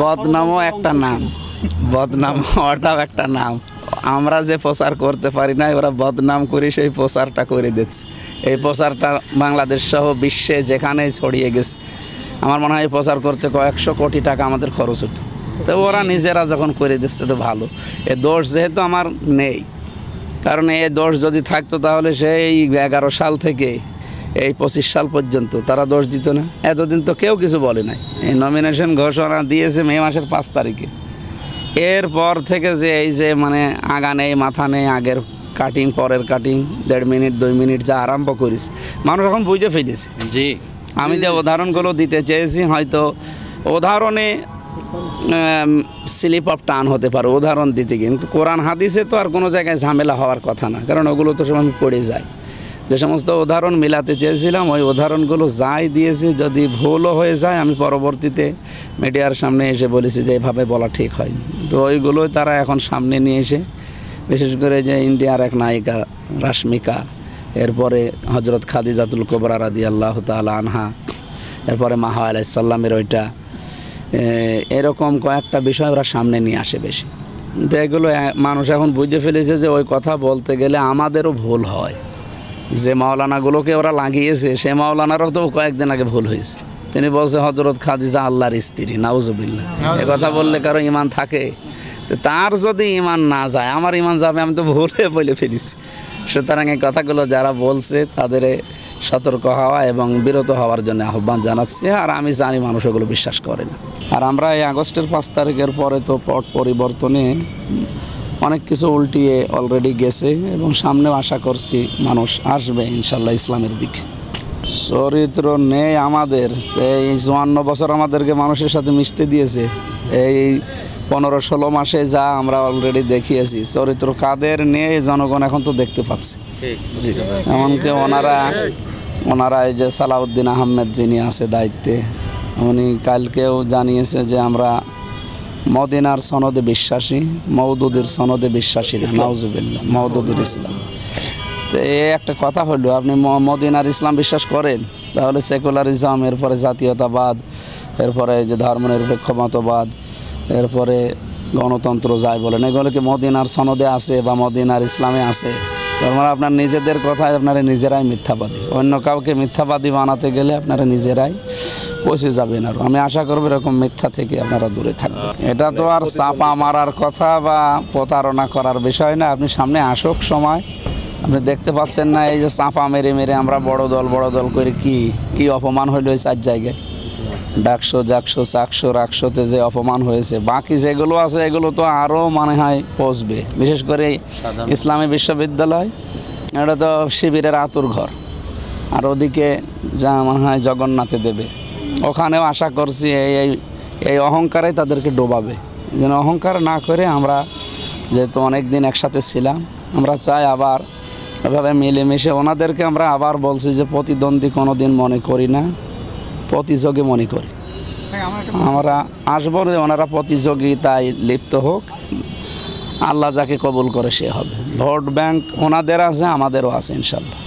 বদনামও একটা নাম, বদনাম হওয়াটাও একটা নাম। আমরা যে প্রচার করতে পারি না, ওরা বদনাম করে সেই প্রচারটা করে দিচ্ছে। এই প্রচারটা বাংলাদেশ সহ বিশ্বে যেখানেই ছড়িয়ে গেছে। আমার মনে হয় এই প্রচার করতে কয়েকশো কোটি টাকা আমাদের খরচ হতো। তো ওরা নিজেরা যখন করে দিচ্ছে তো ভালো। এ দোষ যেহেতু আমার নেই, কারণ এই দোষ যদি থাকতো তাহলে সেই 11 সাল থেকে এই 25 সাল পর্যন্ত তারা দোষ দিত না। এতদিন তো কেউ কিছু বলে নাই। এই নমিনেশন ঘোষণা দিয়েছে মে মাসের 5 তারিখে। এরপর থেকে যে এই যে মানে আগা নেই মাথা নেই, আগের কাটিং পরের কাটিং, 1.5 মিনিট 2 মিনিট যা আরম্ভ করিস, মানুষ এখন বুঝে ফেলেছে। জি, আমি যে উদাহরণগুলো দিতে চেয়েছি, হয়তো উদাহরণে স্লিপ অফ টান হতে পারে উদাহরণ দিতে, কিন্তু কোরআন হাদিসে তো আর কোনো জায়গায় ঝামেলা হওয়ার কথা না, কারণ ওগুলো তো সব আমি পড়ে যাই। যে সমস্ত উদাহরণ মিলাতে চেয়েছিলাম ওই উদাহরণগুলো যাই দিয়েছি, যদি ভুলও হয়ে যায় আমি পরবর্তীতে মিডিয়ার সামনে এসে বলেছি যে এভাবে বলা ঠিক হয়নি। তো ওইগুলোই তারা এখন সামনে নিয়ে এসে, বিশেষ করে যে ইন্ডিয়ার এক নায়িকা রাশমিকা, এরপরে হজরত খাদিজাতুল কুবরা রাদিয়াল্লাহু তাআলা আনহা, এরপরে মাহা আলাইহিস সালামের ওইটা, এরকম কয়েকটা বিষয় ওরা সামনে নিয়ে আসে বেশি। তো এগুলো মানুষ এখন বুঝে ফেলেছে যে ওই কথা বলতে গেলে আমাদেরও ভুল হয়। যে মাওলানাগুলোকে ওরা লাগিয়েছে সে মাওলানারও তো কয়েকদিন আগে ভুল হয়েছে। তিনি বলছে হজরত খাদিজা আল্লাহর স্ত্রী, নাউজুবিল্লাহ। এ কথা বললে কারো ইমান থাকে? তো তার যদি ইমান না যায়, আমার ইমান যাবে, আমি তো ভুলে বলে ফেলেছি। সুতরাং এই কথাগুলো যারা বলছে তাদের সতর্ক হওয়া এবং বিরত হওয়ার জন্য আহ্বান জানাচ্ছি। আর আমি জানি মানুষ এগুলো বিশ্বাস করে না। আর আমরা এই আগস্টের 5 তারিখের পরে তো পট পরিবর্তনে অনেক কিছু উল্টিয়ে অলরেডি গেছে এবং সামনেও আশা করছি মানুষ আসবে ইনশাল্লাহ ইসলামের দিকে। চরিত্র নেই আমাদের। এই 54 বছর আমাদেরকে মানুষের সাথে মিশতে দিয়েছে। এই 15-16 মাসে যা আমরা অলরেডি দেখিয়েছি, চরিত্র কাদের নিয়ে জনগণ এখন তো দেখতে পাচ্ছে। এমনকি ওনারা এই যে সালাউদ্দিন আহমেদ যিনি আছে দায়িত্বে, উনি কালকেও জানিয়েছে যে আমরা মদিনার সনদে বিশ্বাসী, মওদুদের সনদে বিশ্বাসী না, নাউজুবিল্লাহ, মওদুদের ইসলাম। তো এই একটা কথা হলো, আপনি মদিনার ইসলাম বিশ্বাস করেন, তাহলে সেকুলারিজম, এরপরে জাতীয়তাবাদ, এরপরে যে ধর্মনিরপেক্ষ মতবাদ, এরপরে গণতন্ত্র যাই বলেন, এগুলো কি মদিনার সনদে আছে বা মদিনার ইসলামে আছে? তার মানে আপনার নিজেদের কথায় আপনারা নিজেরাই মিথ্যাবাদী। অন্য কাউকে মিথ্যাবাদী বানাতে গেলে আপনারা নিজেরাই পৌঁছে যাবেন। আর আমি আশা করবো এরকম মিথ্যা থেকে আপনারা দূরে থাকবেন। এটা তো আর চাপা মারার কথা বা প্রতারণা করার বিষয় না। আপনি সামনে আসুক সময়, আপনি দেখতে পাচ্ছেন না এই যে চাপা মেরে মেরে আমরা বড় দল করে কি অপমান হইল এই 4 জায়গায়, ডাকশো, জাকশো, চাকশো, রাকশোতে যে অপমান হয়েছে। বাকি যেগুলো আছে এগুলো তো আরও মনে হয় পৌঁছবে। বিশেষ করে ইসলামী বিশ্ববিদ্যালয়, এটা তো শিবিরের আতুর ঘর। আর ওদিকে যা মনে হয় জগন্নাথে দেবে, ওখানেও আশা করছি এই অহংকারে তাদেরকে ডোবাবে। যেন অহংকার না করে আমরা, যেহেতু অনেক দিন একসাথে ছিলাম, আমরা চাই আবার এভাবে মিলেমিশে। ওনাদেরকে আমরা আবার বলছি যে প্রতিদ্বন্দ্বী কোনো দিন মনে করি না, প্রতিযোগী মনে করি। আমরা আসবো, ওনারা প্রতিযোগিতায় লিপ্ত হোক, আল্লাহ যাকে কবুল করে সে হবে। ভোট ব্যাংক ওনাদের আছে, আমাদেরও আছে ইনশাল্লাহ।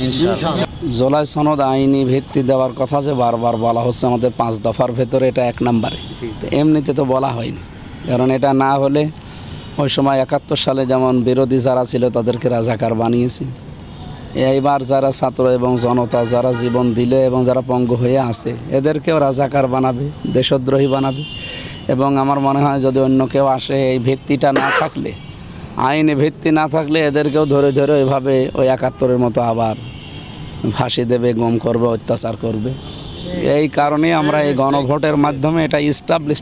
জুলাই সনদ আইনি ভিত্তি দেওয়ার কথা যে বারবার বলা হচ্ছে আমাদের 5 দফার ভেতরে, এটা 1 নম্বরে। এমনিতে তো বলা হয়নি, কারণ এটা না হলে ওই সময় 71 সালে যেমন বিরোধী যারা ছিল তাদেরকে রাজাকার বানিয়েছি। এইবার যারা ছাত্র এবং জনতা যারা জীবন দিলে এবং যারা পঙ্গু হয়ে আছে, এদেরকেও রাজাকার বানাবে, দেশদ্রোহী বানাবে। এবং আমার মনে হয় যদি অন্য কেউ আসে, এই ভিত্তিটা না থাকলে, আইনে ভিত্তি না থাকলে, এদেরকেও ধরে এভাবে ওই 71-এর মতো আবার ফাঁসি দেবে, গুম করবে, অত্যাচার করবে। এই কারণে আমরা এই গণভোটের মাধ্যমে এটা ইস্টাবলিশ